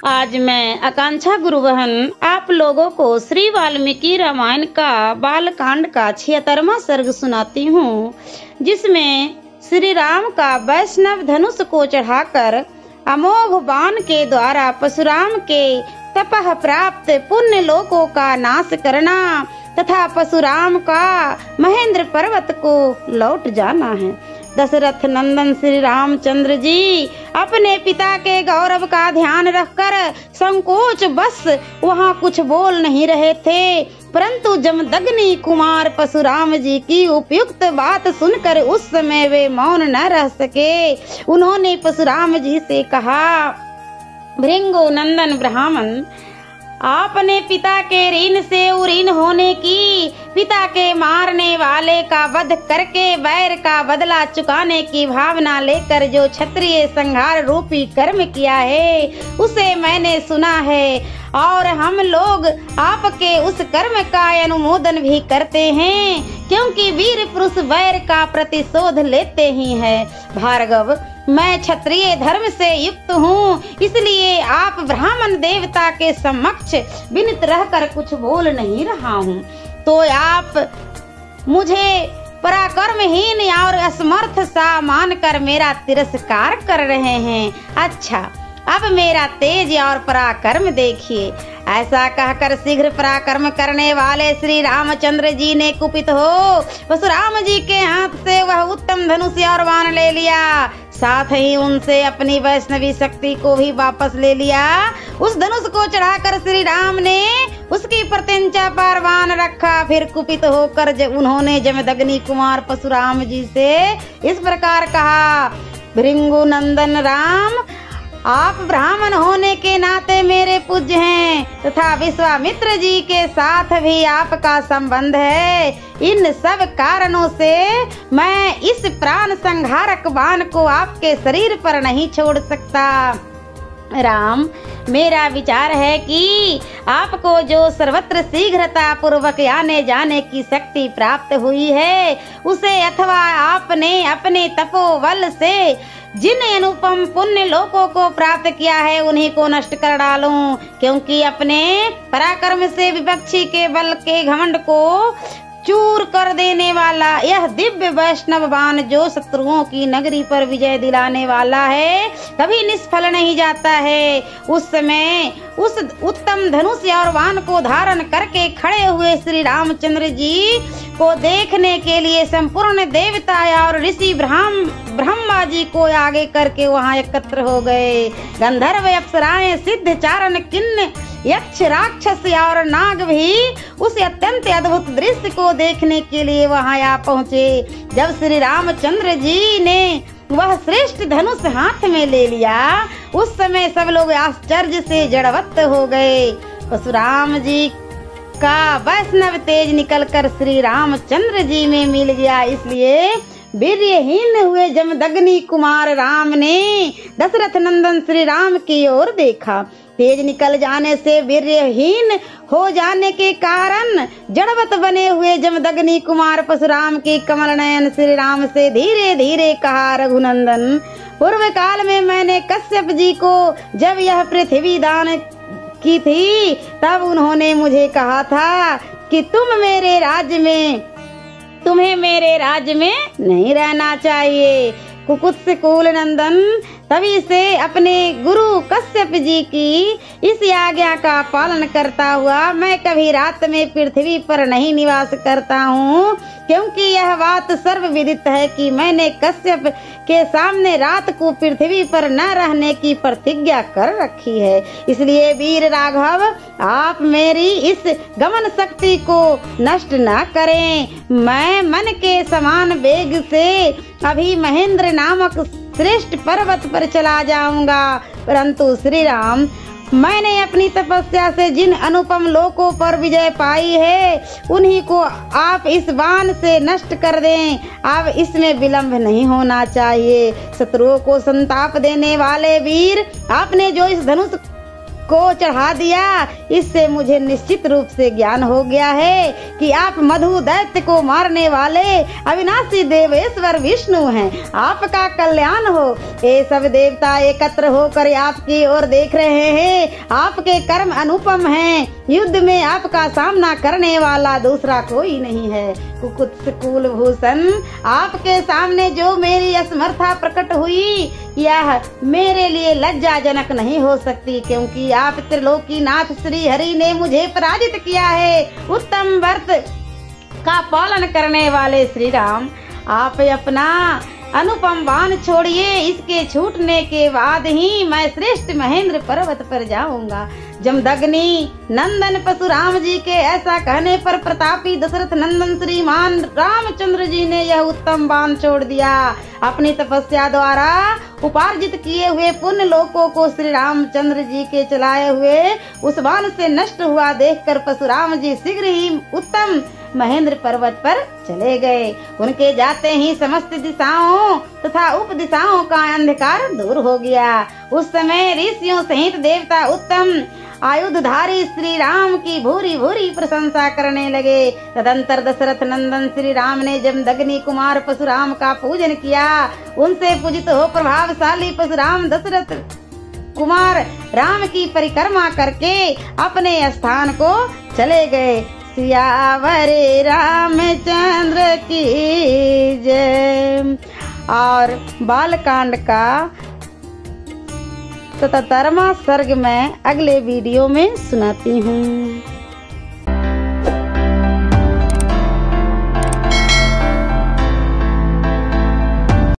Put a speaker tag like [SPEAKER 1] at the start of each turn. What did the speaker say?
[SPEAKER 1] आज मैं आकांक्षा गुरु बहन आप लोगों को श्री वाल्मीकि रामायण का बालकांड का 76वां सर्ग सुनाती हूँ, जिसमें श्री राम का वैष्णव धनुष को चढ़ाकर अमोघ बाण के द्वारा परशुराम के तपह प्राप्त पुण्य लोकों का नाश करना तथा परशुराम का महेंद्र पर्वत को लौट जाना है। दशरथ नंदन श्री रामचंद्र जी अपने पिता के गौरव का ध्यान रखकर संकोच बस वहाँ कुछ बोल नहीं रहे थे, परंतु जमदग्नि कुमार परशुराम जी की उपयुक्त बात सुनकर उस समय वे मौन न रह सके। उन्होंने परशुराम जी से कहा, भृंगु नंदन ब्राह्मण, आपने पिता के ऋण से उऋण होने की, पिता के मारने वाले का वध करके बैर का बदला चुकाने की भावना लेकर जो क्षत्रिय संहार रूपी कर्म किया है उसे मैंने सुना है, और हम लोग आपके उस कर्म का अनुमोदन भी करते हैं, क्योंकि वीर पुरुष बैर का प्रतिशोध लेते ही हैं। भार्गव, मैं क्षत्रिय धर्म से युक्त हूँ, इसलिए आप ब्राह्मण देवता के समक्ष विनित रहकर कुछ बोल नहीं रहा हूँ, तो आप मुझे पराक्रमहीन और असमर्थ सा मानकर मेरा तिरस्कार कर रहे हैं। अच्छा, अब मेरा तेज और पराक्रम देखिए। ऐसा कहकर शीघ्र पराक्रम करने वाले श्री रामचंद्र जी ने कुपित हो परशुराम जी के हाथ से वह उत्तम धनुष और बाण ले लिया, साथ ही उनसे अपनी वैष्णवी शक्ति को भी वापस ले लिया। उस धनुष को चढ़ाकर श्री राम ने उसकी प्रत्यंचा पर बाण रखा। फिर कुपित होकर उन्होंने जमदग्नि कुमार परशुराम जी से इस प्रकार कहा, भृंगु नंदन राम, आप ब्राह्मण होने के नाते मेरे पूज्य हैं तथा विश्वामित्र जी के साथ भी आपका संबंध है। इन सब कारणों से मैं इस प्राण संहारक बाण को आपके शरीर पर नहीं छोड़ सकता। राम, मेरा विचार है कि आपको जो सर्वत्र शीघ्रता पूर्वक आने जाने की शक्ति प्राप्त हुई है उसे अथवा आपने अपने तपोबल से जिन अनुपम पुण्य लोकों को प्राप्त किया है उन्हीं को नष्ट कर डालूं, क्योंकि अपने पराक्रम से विपक्षी के बल के घमंड को चूर कर देने वाला यह दिव्य वैष्णव बाण जो शत्रुओं की नगरी पर विजय दिलाने वाला है कभी निष्फल नहीं जाता है। उस समय उस उत्तम धनुष और बाण को धारण करके खड़े हुए श्री रामचंद्र जी को देखने के लिए संपूर्ण देवता और ऋषि ब्रह्मा जी को आगे करके वहां एकत्र हो गए। गंधर्व, अप्सराएं, सिद्ध, चारण, किन्न, यक्ष, राक्षस और नाग भी उस अत्यंत अद्भुत दृश्य को देखने के लिए वहां आ पहुँचे। जब श्री रामचंद्र जी ने वह श्रेष्ठ धनुष हाथ में ले लिया उस समय सब लोग आश्चर्य से जड़वत हो गए। परशुराम जी का वैष्णव तेज निकलकर श्री रामचंद्र जी में मिल गया, इसलिए वीर्यहीन हुए जमदग्नि कुमार राम ने दशरथ नंदन श्री राम की ओर देखा। तेज निकल जाने से वीर्यहीन हो जाने के कारण जड़वत बने हुए जमदग्नि कुमार परशुराम की कमल नयन श्री राम से धीरे धीरे कहा, रघुनंदन, पूर्व काल में मैंने कश्यप जी को जब यह पृथ्वी दान की थी तब उन्होंने मुझे कहा था कि तुम्हें मेरे राज्य में नहीं रहना चाहिए। कुकुत्स कुल नंदन, तभी से अपने गुरु कश्यप जी की इस आज्ञा का पालन करता हुआ मैं कभी रात में पृथ्वी पर नहीं निवास करता हूँ, क्योंकि यह बात सर्वविदित है कि मैंने कश्यप के सामने रात को पृथ्वी पर न रहने की प्रतिज्ञा कर रखी है। इसलिए वीर राघव, आप मेरी इस गमन शक्ति को नष्ट न करें। मैं मन के समान वेग से अभी महेंद्र नामक श्रेष्ठ पर्वत पर चला जाऊंगा, परंतु श्री राम, मैंने अपनी तपस्या से जिन अनुपम लोकों पर विजय पाई है उन्हीं को आप इस बाण से नष्ट कर दें। अब इसमें विलंब नहीं होना चाहिए। शत्रुओं को संताप देने वाले वीर, आपने जो इस धनुष को चढ़ा दिया। इससे मुझे निश्चित रूप से ज्ञान हो गया है कि आप मधु दैत्य को मारने वाले अविनाशी देवेश्वर विष्णु हैं। आपका कल्याण हो। ये सब देवता एकत्र होकर आपकी ओर देख रहे हैं। आपके कर्म अनुपम हैं। युद्ध में आपका सामना करने वाला दूसरा कोई नहीं है। कुकुत्स कुलभूषण, आपके सामने जो मेरी असमर्था प्रकट हुई यह मेरे लिए लज्जाजनक नहीं हो सकती, क्योंकि आप त्रिलोकीनाथ श्री हरि ने मुझे पराजित किया है। उत्तम व्रत का पालन करने वाले श्री राम, आप अपना अनुपम बाण छोड़िए। इसके छूटने के बाद ही मैं श्रेष्ठ महेंद्र पर्वत पर जाऊंगा। जमदग्नि नंदन परशुराम जी के ऐसा कहने पर प्रतापी दशरथ नंदन श्रीमान रामचंद्र जी ने यह उत्तम बाण छोड़ दिया। अपनी तपस्या द्वारा उपार्जित किए हुए पुण्य लोकों को श्री रामचंद्र जी के चलाए हुए उस बाण से नष्ट हुआ देखकर परशुराम जी शीघ्र ही उत्तम महेंद्र पर्वत पर चले गए। उनके जाते ही समस्त दिशाओं तथा उप दिशाओं का अंधकार दूर हो गया। उस समय ऋषियों सहित देवता उत्तम आयुधधारी श्री राम की भूरी भूरी प्रशंसा करने लगे। तदंतर दशरथ नंदन श्री राम ने जमदग्नि कुमार परशुराम का पूजन किया। उनसे पूजित हो प्रभावशाली परशुराम दशरथ कुमार राम की परिक्रमा करके अपने स्थान को चले गए। सियावरे रामचंद्र की जय। और बालकांड का 77वां सर्ग मैं अगले वीडियो में सुनाती हूँ।